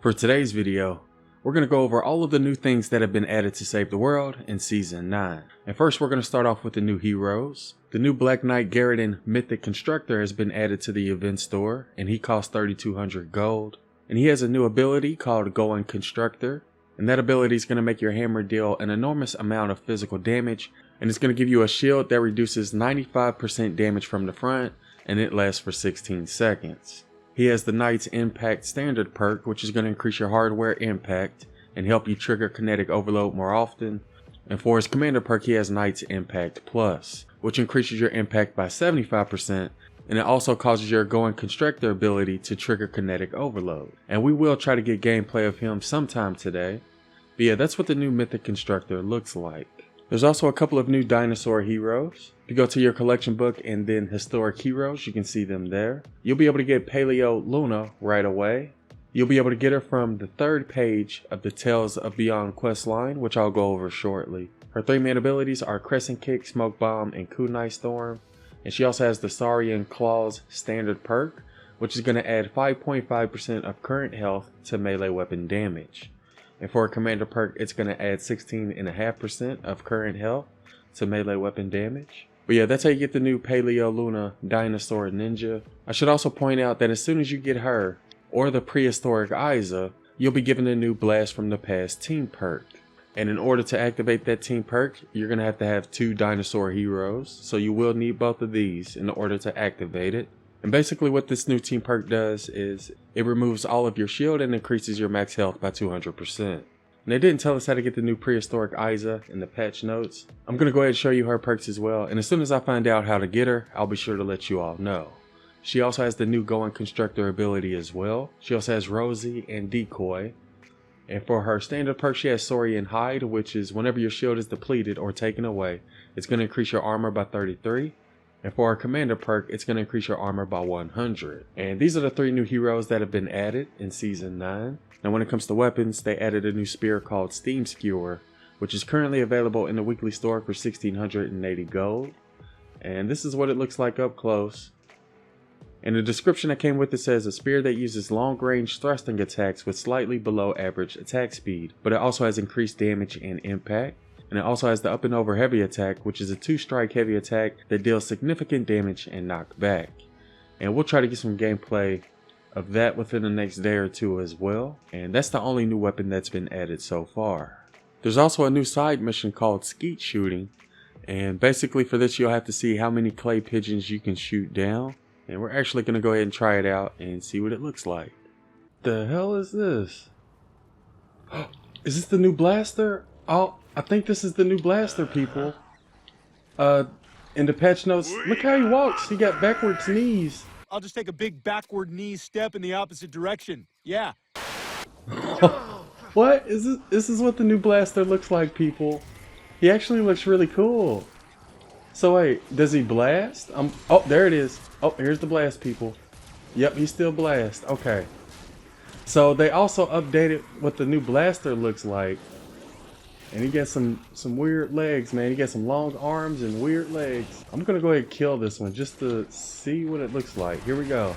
For today's video, we're going to go over all of the new things that have been added to Save the World in Season 9. And first we're going to start off with the new heroes. The new Black Knight Garridan Mythic Constructor has been added to the event store, and he costs 3,200 gold. And he has a new ability called Going Constructor, and that ability is going to make your hammer deal an enormous amount of physical damage, and it's going to give you a shield that reduces 95% damage from the front, and it lasts for 16 seconds. He has the Knight's Impact Standard perk, which is going to increase your hardware impact and help you trigger kinetic overload more often. And for his commander perk, he has Knight's Impact Plus, which increases your impact by 75%, and it also causes your Going Constructor ability to trigger kinetic overload. And we will try to get gameplay of him sometime today. But yeah, that's what the new Mythic Constructor looks like. There's also a couple of new Dinosaur heroes. If you go to your collection book and then historic heroes, you can see them there. You'll be able to get Paleo Luna right away. You'll be able to get her from the third page of the Tales of Beyond questline, which I'll go over shortly. Her 3 main abilities are Crescent Kick, Smoke Bomb, and Kunai Storm. And she also has the Saurian Claws standard perk, which is going to add 5.5% of current health to melee weapon damage. And for a commander perk, it's going to add 16.5% of current health to melee weapon damage. But yeah, that's how you get the new Paleo Luna Dinosaur Ninja. I should also point out that as soon as you get her, or the prehistoric Izza, you'll be given a new Blast from the Past team perk. And in order to activate that team perk, you're going to have 2 dinosaur heroes. So you will need both of these in order to activate it. And basically what this new team perk does is it removes all of your shield and increases your max health by 200%. And they didn't tell us how to get the new prehistoric Izza in the patch notes. I'm going to go ahead and show you her perks as well. And as soon as I find out how to get her, I'll be sure to let you all know. She also has the new Going Constructor ability as well. She also has Rosie and Decoy. And for her standard perk, she has Saurian Hide, which is whenever your shield is depleted or taken away, it's going to increase your armor by 33. And for our commander perk, it's going to increase your armor by 100. And these are the 3 new heroes that have been added in Season 9. Now when it comes to weapons, they added a new spear called Steam Skewer, which is currently available in the weekly store for 1,680 gold. And this is what it looks like up close. And the description that came with it says a spear that uses long-range thrusting attacks with slightly below average attack speed, but it also has increased damage and impact. And it also has the up and over heavy attack, which is a 2-strike heavy attack that deals significant damage and knockback. And we'll try to get some gameplay of that within the next day or 2 as well. And that's the only new weapon that's been added so far. There's also a new side mission called Skeet Shooting. And basically for this you'll have to see how many clay pigeons you can shoot down. And we're actually going to go ahead and try it out and see what it looks like. The hell is this? Is this the new blaster? Oh, I think this is the new blaster, people. In the patch notes, look how he walks. He got backwards knees. I'll just take a big backward knee step in the opposite direction. Yeah. What is this? This is what the new blaster looks like, people. He actually looks really cool. So wait, does he blast? Oh, there it is. Oh, here's the blast, people. Yep, he's still blast. Okay. So they also updated what the new blaster looks like. And he got some weird legs, man. He got some long arms and weird legs. I'm gonna go ahead and kill this one just to see what it looks like. Here we go.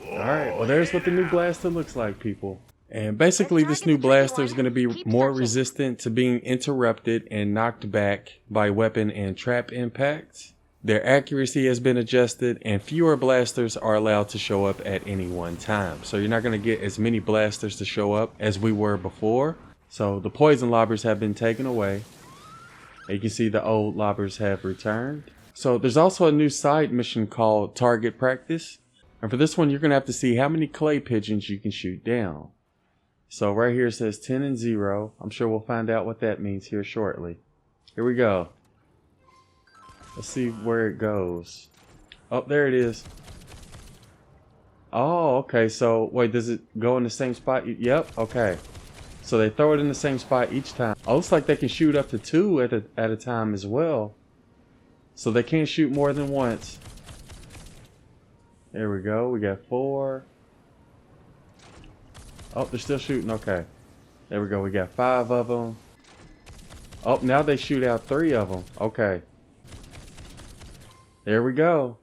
Alright, well there's what the new blaster looks like, people. And basically this new blaster is going to be more resistant to being interrupted and knocked back by weapon and trap impacts. Their accuracy has been adjusted and fewer blasters are allowed to show up at any one time. So you're not going to get as many blasters to show up as we were before. So the poison lobbers have been taken away. And you can see the old lobbers have returned. So there's also a new side mission called Target Practice. And for this one you're going to have to see how many clay pigeons you can shoot down. So right here it says 10 and 0. I'm sure we'll find out what that means here shortly. Here we go. Let's see where it goes. Oh, there it is. Oh, okay. So wait, does it go in the same spot? Yep. Okay. So they throw it in the same spot each time. Oh, looks like they can shoot up to 2 at a time as well. So they can't shoot more than once. There we go. We got 4. Oh, they're still shooting. Okay. There we go. We got 5 of them. Oh, now they shoot out 3 of them. Okay. There we go.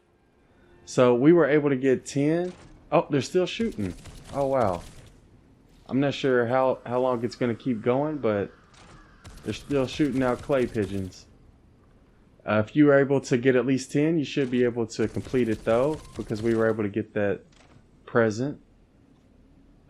So we were able to get 10. Oh, they're still shooting. Oh, wow. I'm not sure how long it's going to keep going, but they're still shooting out clay pigeons. If you were able to get at least 10, you should be able to complete it though, because we were able to get that present.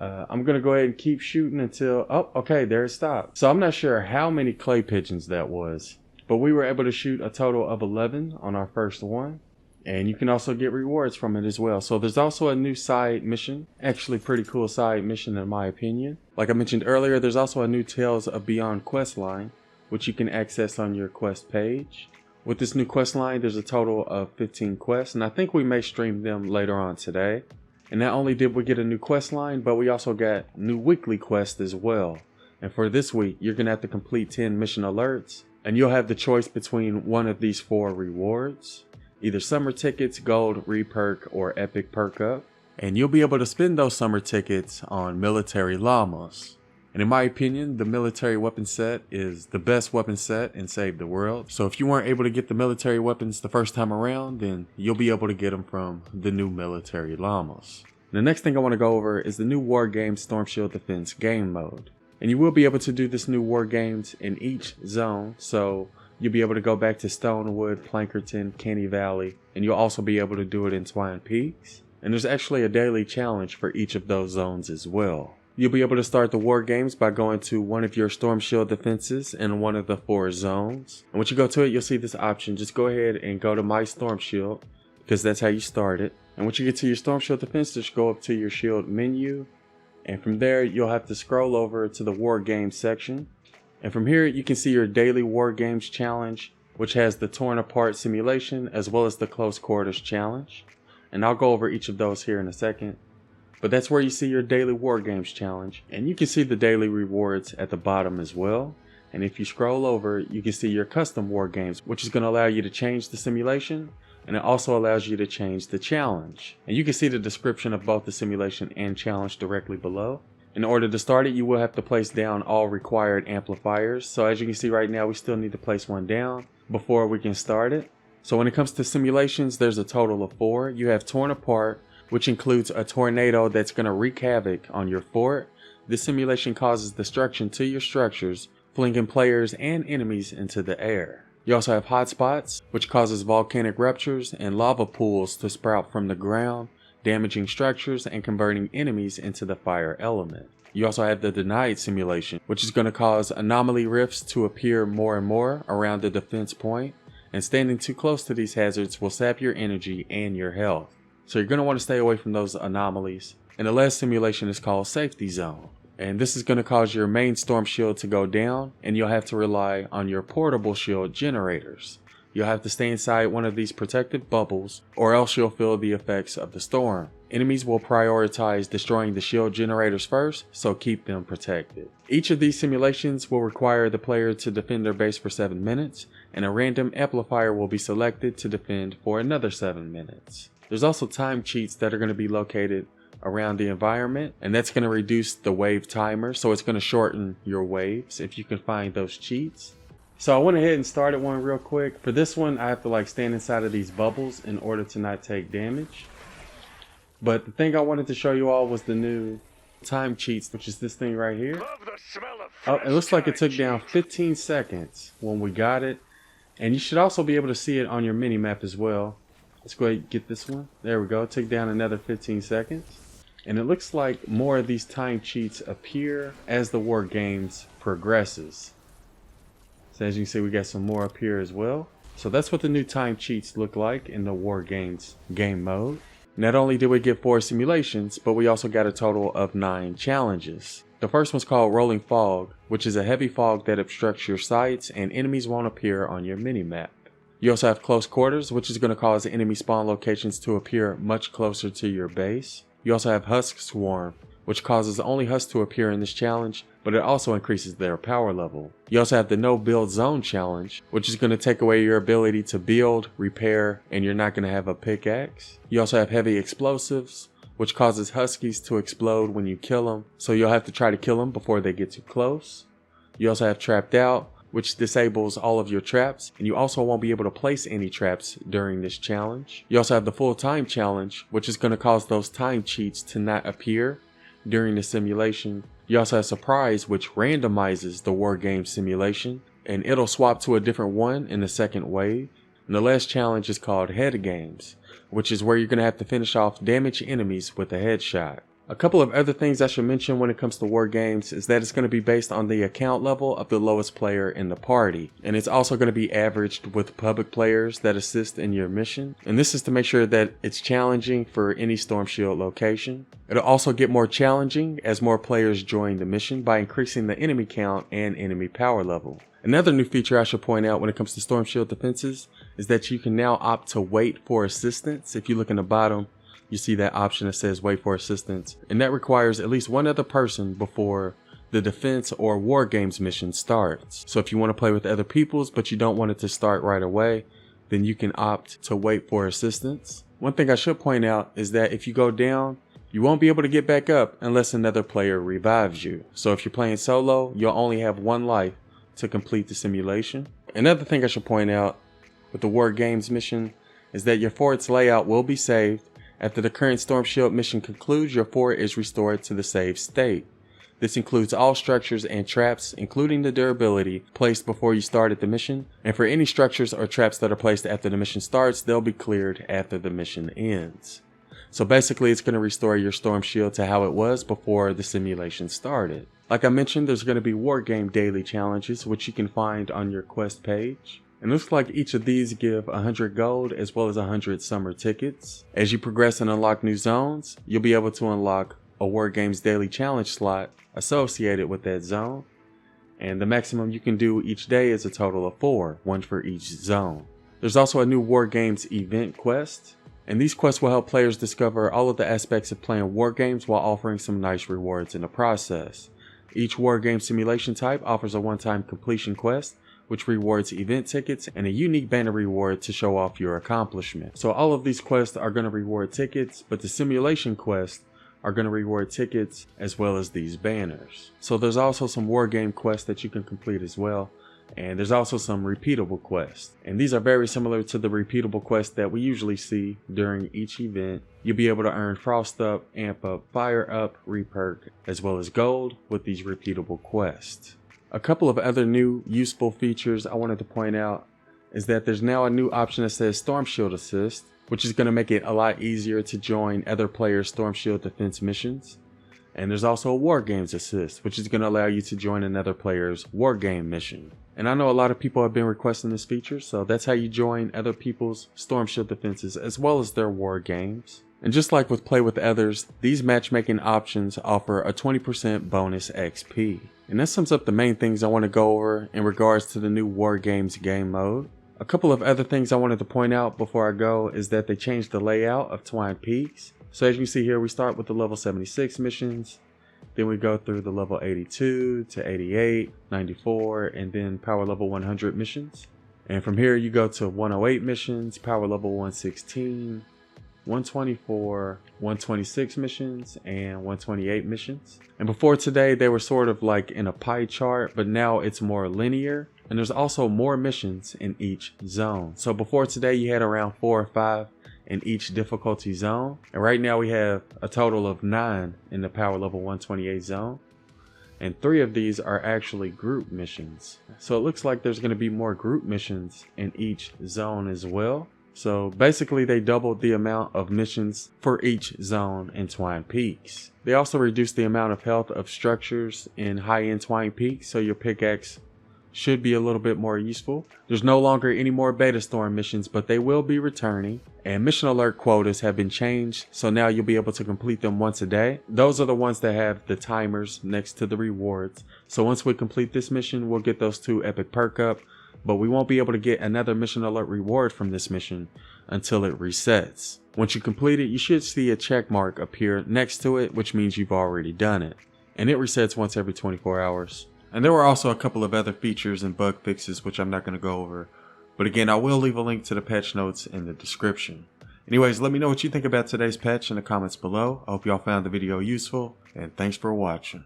I'm going to go ahead and keep shooting until, oh, okay, there it stopped. So I'm not sure how many clay pigeons that was, but we were able to shoot a total of 11 on our first one. And you can also get rewards from it as well. So there's also a new side mission, actually pretty cool side mission in my opinion. Like I mentioned earlier, there's also a new Tales of Beyond quest line, which you can access on your quest page. With this new quest line, there's a total of 15 quests, and I think we may stream them later on today. And not only did we get a new quest line, but we also got new weekly quests as well. And for this week, you're going to have to complete 10 mission alerts, and you'll have the choice between one of these 4 rewards. Either summer tickets, gold, re-perk, or epic perk up. And you'll be able to spend those summer tickets on military llamas. And in my opinion, the military weapon set is the best weapon set in Save the World. So if you weren't able to get the military weapons the first time around, then you'll be able to get them from the new military llamas. The next thing I want to go over is the new Wargames Storm Shield Defense game mode. And you will be able to do this new Wargames in each zone. So you'll be able to go back to Stonewood, Plankerton, Canny Valley, and you'll also be able to do it in Twine Peaks. And there's actually a daily challenge for each of those zones as well. You'll be able to start the war games by going to one of your storm shield defenses in one of the 4 zones. And once you go to it, you'll see this option. Just go ahead and go to My Storm Shield, because that's how you start it. And once you get to your storm shield defense, just go up to your shield menu. And from there, you'll have to scroll over to the war games section. And from here, you can see your daily war games challenge, which has the torn apart simulation as well as the close quarters challenge. And I'll go over each of those here in a second. But that's where you see your daily war games challenge, and you can see the daily rewards at the bottom as well. And if you scroll over, you can see your custom war games, which is going to allow you to change the simulation, and it also allows you to change the challenge. And you can see the description of both the simulation and challenge directly below. In order to start it, you will have to place down all required amplifiers. So as you can see right now, we still need to place one down before we can start it. So when it comes to simulations, there's a total of 4. You have Torn Apart, which includes a tornado that's going to wreak havoc on your fort. This simulation causes destruction to your structures, flinging players and enemies into the air. You also have Hotspots, which causes volcanic ruptures and lava pools to sprout from the ground, damaging structures and converting enemies into the fire element. You also have the Denied simulation, which is going to cause anomaly rifts to appear more and more around the defense point, and standing too close to these hazards will sap your energy and your health. So you're going to want to stay away from those anomalies. And the last simulation is called Safety Zone. And this is going to cause your main storm shield to go down, and you'll have to rely on your portable shield generators. You'll have to stay inside one of these protected bubbles, or else you'll feel the effects of the storm. Enemies will prioritize destroying the shield generators first, so keep them protected. Each of these simulations will require the player to defend their base for 7 minutes, and a random amplifier will be selected to defend for another 7 minutes. There's also time cheats that are going to be located around the environment, and that's going to reduce the wave timer, so it's going to shorten your waves if you can find those cheats. So I went ahead and started one real quick. For this one, I have to stand inside of these bubbles in order to not take damage. But the thing I wanted to show you all was the new time cheats, which is this thing right here. Oh, it looks like it took down 15 seconds when we got it, and you should also be able to see it on your mini map as well. Let's go ahead and get this one. There we go. It took down another 15 seconds. And it looks like more of these time cheats appear as the war games progresses. So as you can see, we got some more up here as well. So that's what the new time cheats look like in the war games game mode. Not only did we get 4 simulations, but we also got a total of 9 challenges. The first one's called Rolling Fog, which is a heavy fog that obstructs your sights and enemies won't appear on your mini-map. You also have Close Quarters, which is going to cause enemy spawn locations to appear much closer to your base. You also have Husk Swarm, which causes only husks to appear in this challenge, but it also increases their power level. You also have the No Build Zone challenge, which is going to take away your ability to build, repair, and you're not going to have a pickaxe. You also have Heavy Explosives, which causes huskies to explode when you kill them, so you'll have to try to kill them before they get too close. You also have Trapped Out, which disables all of your traps, and you also won't be able to place any traps during this challenge. You also have the Full Time challenge, which is going to cause those time cheats to not appear during the simulation, You also have Surprise, which randomizes the war game simulation, and it'll swap to a different one in the second wave. And the last challenge is called Head Games, which is where you're going to have to finish off damaged enemies with a headshot. A couple of other things I should mention when it comes to war games is that it's going to be based on the account level of the lowest player in the party, and it's also going to be averaged with public players that assist in your mission, and this is to make sure that it's challenging for any Storm Shield location. It'll also get more challenging as more players join the mission by increasing the enemy count and enemy power level. Another new feature I should point out when it comes to Storm Shield defenses is that you can now opt to wait for assistance. If you look in the bottom, you see that option that says wait for assistance, and that requires at least one other person before the defense or war games mission starts. So if you want to play with other people's but you don't want it to start right away, then you can opt to wait for assistance. One thing I should point out is that if you go down, you won't be able to get back up unless another player revives you. So if you're playing solo, you'll only have one life to complete the simulation. Another thing I should point out with the war games mission is that your fort's layout will be saved. After the current Storm Shield mission concludes, your fort is restored to the saved state. This includes all structures and traps, including the durability, placed before you started the mission, and for any structures or traps that are placed after the mission starts, they'll be cleared after the mission ends. So basically it's going to restore your Storm Shield to how it was before the simulation started. Like I mentioned, there's going to be war game daily challenges, which you can find on your quest page. It looks like each of these give 100 gold as well as 100 summer tickets. As you progress and unlock new zones, you'll be able to unlock a War Games daily challenge slot associated with that zone. And the maximum you can do each day is a total of 4, one for each zone. There's also a new War Games event quest, and these quests will help players discover all of the aspects of playing war games while offering some nice rewards in the process. Each war game simulation type offers a one-time completion quest, which rewards event tickets and a unique banner reward to show off your accomplishment. So all of these quests are going to reward tickets, but the simulation quests are going to reward tickets as well as these banners. So there's also some war game quests that you can complete as well, and there's also some repeatable quests. And these are very similar to the repeatable quests that we usually see during each event. You'll be able to earn Frost Up, Amp Up, Fire Up, Reperk, as well as gold with these repeatable quests. A couple of other new useful features I wanted to point out is that there's now a new option that says Storm Shield Assist, which is going to make it a lot easier to join other players' Storm Shield defense missions. And there's also a War Games Assist, which is going to allow you to join another player's war game mission. And I know a lot of people have been requesting this feature, so that's how you join other people's Storm Shield defenses as well as their war games. And just like with Play with Others, these matchmaking options offer a 20% bonus XP. And that sums up the main things I want to go over in regards to the new War Games game mode. A couple of other things I wanted to point out before I go is that they changed the layout of Twine Peaks. So as you see here, we start with the level 76 missions, then we go through the level 82 to 88, 94, and then power level 100 missions. And from here you go to 108 missions, power level 116, 124, 126 missions, and 128 missions. And before today they were sort of like in a pie chart, but now it's more linear, and there's also more missions in each zone. So before today you had around 4 or 5 in each difficulty zone, and right now we have a total of 9 in the power level 128 zone, and 3 of these are actually group missions. So it looks like there's going to be more group missions in each zone as well. So basically they doubled the amount of missions for each zone in Twine Peaks. They also reduced the amount of health of structures in high-end Twine Peaks, so your pickaxe should be a little bit more useful. There's no longer any more beta storm missions, but they will be returning, and mission alert quotas have been changed, so now you'll be able to complete them once a day. Those are the ones that have the timers next to the rewards. So once we complete this mission, we'll get those 2 epic perk up, but we won't be able to get another mission alert reward from this mission until it resets. Once you complete it, you should see a check mark appear next to it, which means you've already done it, and it resets once every 24 hours. And there were also a couple of other features and bug fixes which I'm not going to go over, but again I will leave a link to the patch notes in the description. Anyways, let me know what you think about today's patch in the comments below. I hope y'all found the video useful, and thanks for watching.